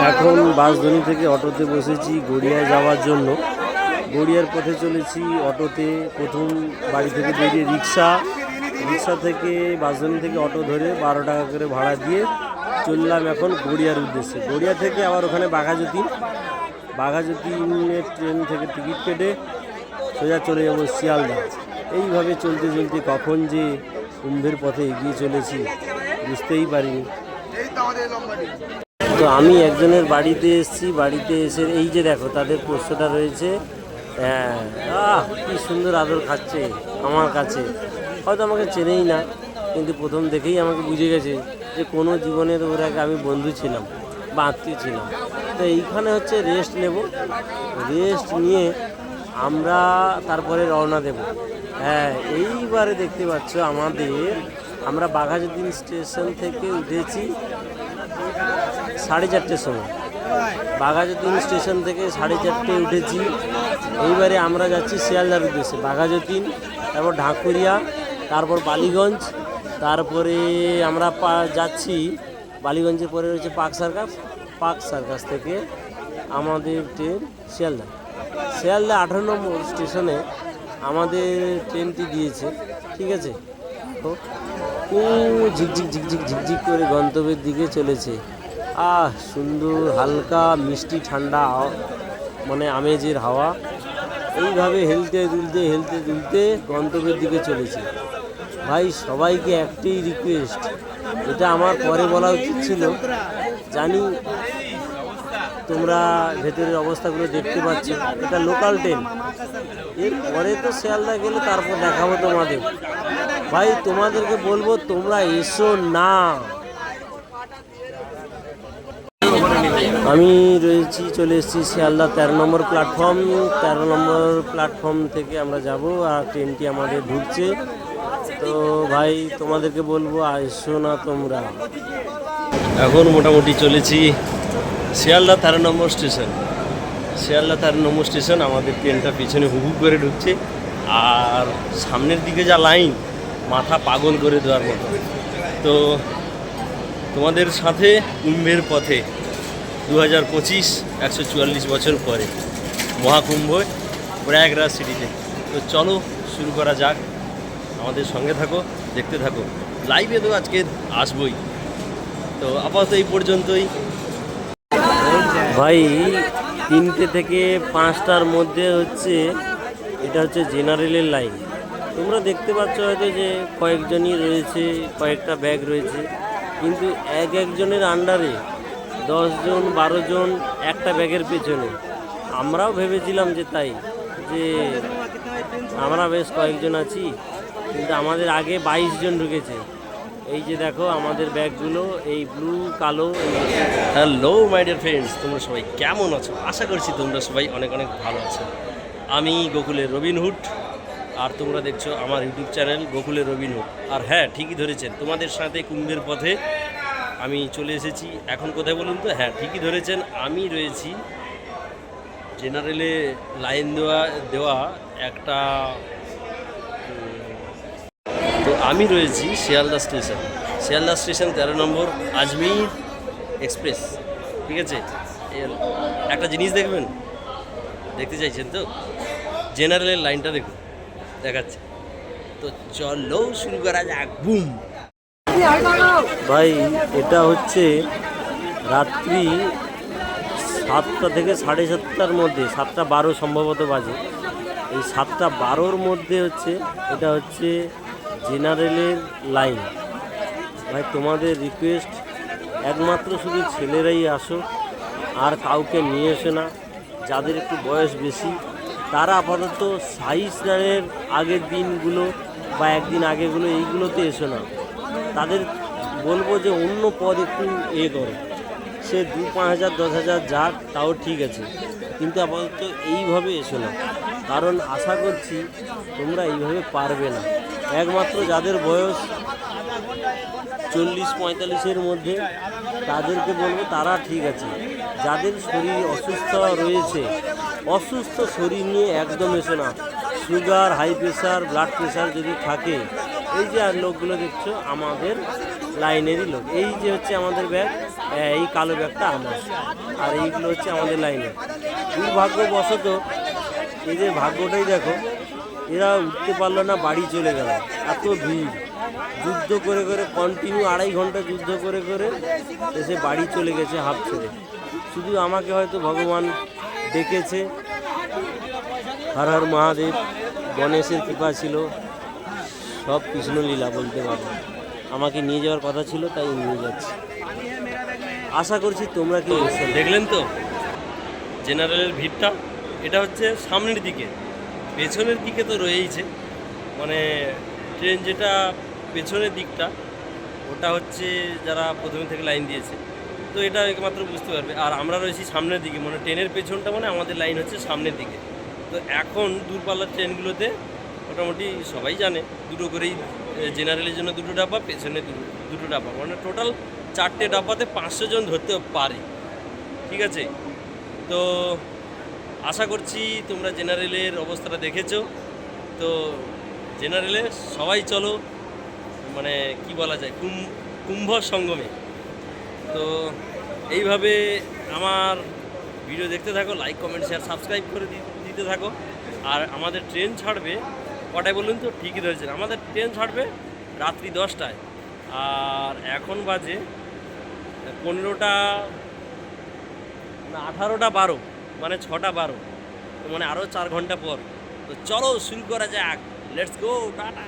এখন বাঁশধনী থেকে অটোতে বসেছি গড়িয়ায় যাওয়ার জন্য। গড়িয়ার পথে চলেছি অটোতে। প্রথম বাড়ি থেকে বেরিয়ে রিক্সা থেকে বাঁশধনী থেকে অটো ধরে 12 টাকা করে ভাড়া দিয়ে চললাম এখন গড়িয়ার উদ্দেশ্যে। গড়িয়া থেকে আবার ওখানে বাঘাযতীনের ট্রেন থেকে টিকিট কেটে সোজা চলে যাবো শিয়ালদা। এইভাবে চলতে চলতে কখন যে কুম্ভের পথে এগিয়ে চলেছি বুঝতেই পারিনি। তো আমি একজনের বাড়িতে এসেছি। বাড়িতে এসে এই যে দেখো তাদের পোষ্যটা রয়েছে। হ্যাঁ, কি সুন্দর আদর খাচ্ছে আমার কাছে। হয়তো আমাকে চেনেই না, কিন্তু প্রথম দেখেই আমাকে বুঝে গেছে যে কোনো জীবনের ওর আগে আমি বন্ধু ছিলাম বা আত্মীয় ছিলাম। তো এইখানে হচ্ছে রেস্ট নেব। রেস্ট নিয়ে আমরা তারপরে রওনা দেব। হ্যাঁ, এইবারে দেখতে পাচ্ছ আমরা বাঘাযতীন স্টেশন থেকে উঠেছি 4:30 সময়। বাঘাযতীন স্টেশন থেকে 4:30 উঠেছি। এইবারে আমরা যাচ্ছি শিয়ালদার উদ্দেশ্যে। বাঘাযতীন, তারপর ঢাকুরিয়া, তারপর বালিগঞ্জ, তারপরে আমরা যাচ্ছি বালিগঞ্জের পরে রয়েছে পার্ক সার্কাস থেকে আমাদের ট্রেন শিয়ালদা 18 নম্বর স্টেশনে আমাদের ট্রেনটি দিয়েছে। ঠিক আছে, তো ঝিকঝিক করে গন্তব্যের দিকে চলেছে। সুন্দর হালকা মিষ্টি ঠান্ডা মানে আমেজের হাওয়া। এইভাবে হেলতে দুলতে গন্তব্যের দিকে চলেছে। ভাই, সবাইকে একটাই রিকোয়েস্ট, এটা আমার পরে বলা উচিত ছিল, জানি তোমরা ভেতরের অবস্থাগুলো দেখতে পাচ্ছ। এটা লোকাল ট্রেন, এরপরে তো শিয়ালদা গেলে তারপর দেখাবো তোমাদের। ভাই, তোমাদেরকে বলবো তোমরা এসো না। আমি চলে এসেছি শিয়ালদা 13 নম্বর প্ল্যাটফর্ম। 13 নম্বর প্ল্যাটফর্ম থেকে আমরা যাব, আর ট্রেনটি আমাদের ঢুকছে। তো ভাই, তোমাদেরকে বলবো এসো না তোমরা। এখন মোটামুটি চলেছি শিয়ালদা 13 নম্বর স্টেশন। শিয়ালদা 13 নম্বর স্টেশন। আমাদের ট্রেনটা পিছনে হুহু করে ঢুকছে, আর সামনের দিকে যা লাইন, মাথা পাগল করে দেওয়ার মতো। তো তোমাদের সাথে কুম্ভের পথে 2025 144 বছর পরে মহাকুম্ভ প্রয়াগরাজ সিটিতে। তো চলো শুরু করা যাক। আমাদের সঙ্গে থাকো, দেখতে থাকো। লাইভে তো আজকে আসবই। তো আপাতত এই পর্যন্তই। ভাই, 3টে থেকে 5টার মধ্যে এটা হচ্ছে জেনারেলের লাইন। তোমরা দেখতে পাচ্ছ হয়তো যে কয়েকজনই রয়েছে, কয়েকটা ব্যাগ রয়েছে, কিন্তু একজনের আন্ডারে 10 জন 12 জন একটা ব্যাগের পেছনে। আমরাও ভেবেছিলাম যে আমরা বেশ কয়েকজন আছি, কিন্তু আমাদের আগে 22 জন ঢুকেছে। এই যে দেখো আমাদের ব্যাগগুলো, এই ব্লু কালো। হ্যালো মাই ডিয়ার ফ্রেন্ডস, তোমরা সবাই কেমন আছো? আশা করছি তোমরা সবাই অনেক ভালো আছো। আমি গোকুলের রবিনহুড, আর তোমরা দেখছো আমার ইউটিউব চ্যানেল গোকুলের রবিনহুড। আর হ্যাঁ, ঠিকই ধরেছেন, তোমাদের সাথে কুম্ভের পথে আমি চলে এসেছি। এখন কোথায় বলুন তো? হ্যাঁ, ঠিকই ধরেছেন, আমি রয়েছি জেনারেলে লাইন দেওয়া একটা। তো আমি রয়েছি শিয়ালদা স্টেশন 13 নম্বর আজমির এক্সপ্রেস। ঠিক আছে, একটা জিনিস দেখতে চাইছেন তো? জেনারেলের লাইনটা দেখাচ্ছে। তো চলো শুরু করা যাক। বুম। ভাই, এটা হচ্ছে রাত্রি 7টা থেকে 7:30টার মধ্যে, 7:12 সম্ভবত বাজে। এই 7:12-র মধ্যে এটা হচ্ছে জেনারেলের লাইন। ভাই, তোমাদের রিকোয়েস্ট, একমাত্র শুধু ছেলেরাই আসো, আর কাউকে নিয়ে এসো না। যাদের একটু বয়স বেশি তারা আপাতত 22 স্নানের আগের দিনগুলো বা একদিন আগেগুলো এইগুলোতে এসো না। তাদের বলবো যে অন্য পদ একটু করো, সে 2-5 হাজার 10,000 যাক, তাও ঠিক আছে, কিন্তু আপাতত এইভাবে এসো না। কারণ আশা করছি তোমরা এইভাবে পারবে না। একমাত্র যাদের বয়স 40-45-এর মধ্যে তাদেরকে বলবো, তারা ঠিক আছে। যাদের শরীর অসুস্থ রয়েছে, অসুস্থ শরীর নিয়ে একদম এসো না। Sugar, high pressure, blood pressure যদি থাকে, এই যে আর লোকগুলো দেখছো আমাদের লাইনেরই লোক। এই যে হচ্ছে আমাদের ব্যাগ, হ্যাঁ, এই কালো ব্যাগটা আমার, আর এইগুলো হচ্ছে আমাদের লাইনে। দুর্ভাগ্যবশত এদের ভাগ্যটাই দেখো, এরা উঠতে পারলো না, বাড়ি চলে গেল। এত ভিড়, যুদ্ধ করে করে কন্টিনিউ 2.5 ঘন্টা যুদ্ধ করে করে এসে বাড়ি চলে গেছে হাফ ছেড়ে। শুধু আমাকে হয়তো ভগবান ডেকেছে, হর হর মহাদেব, গণেশের কৃপা ছিল, সব কৃষ্ণলীলা বলতে পারবো। আমাকে নিয়ে যাওয়ার কথা ছিল, তাই নিয়ে যাচ্ছি। আশা করছি তোমরা কি বুঝতে দেখলেন তো জেনারেলের ভিড়টা। এটা হচ্ছে সামনের দিকে, পেছনের দিকে তো রয়েইছে, মানে ট্রেন যেটা পেছনের দিকটা ওটা হচ্ছে যারা প্রথমে থেকে লাইন দিয়েছে, তো এটা একমাত্র বুঝতে পারবে। আর আমরা রয়েছি সামনের দিকে, মানে ট্রেনের পেছনটা, মানে আমাদের লাইন হচ্ছে সামনের দিকে। তো এখন দূরপাল্লার ট্রেনগুলোতে মোটামুটি সবাই জানে দুটো করেই, জেনারেলের জন্য দুটো ডাব্বা, পেছনে দুটো ডাব্বা, মানে টোটাল 4টে ডাব্বাতে 500 জন ধরতে পারে। ঠিক আছে, তো আশা করছি তোমরা জেনারেলের অবস্থাটা দেখেছো। তো জেনারেলে সবাই চলো, মানে কি বলা যায়, কুম্ভ সঙ্গমে। তো এইভাবে আমার ভিডিও দেখতে থাকো, লাইক কমেন্ট শেয়ার সাবস্ক্রাইব করে দিতে থাকো। আর আমাদের ট্রেন ছাড়বে কটায় বলুন তো? ঠিকই ধরেছেন, আমাদের ট্রেন ছাড়বে রাত্রি 10টায়। আর এখন বাজে 15টা না 18টা 12, মানে 6টা 12, তো মানে আরও 4 ঘন্টা পর। তো চলো শুরু করা যাক, লেটস গো, টাটা।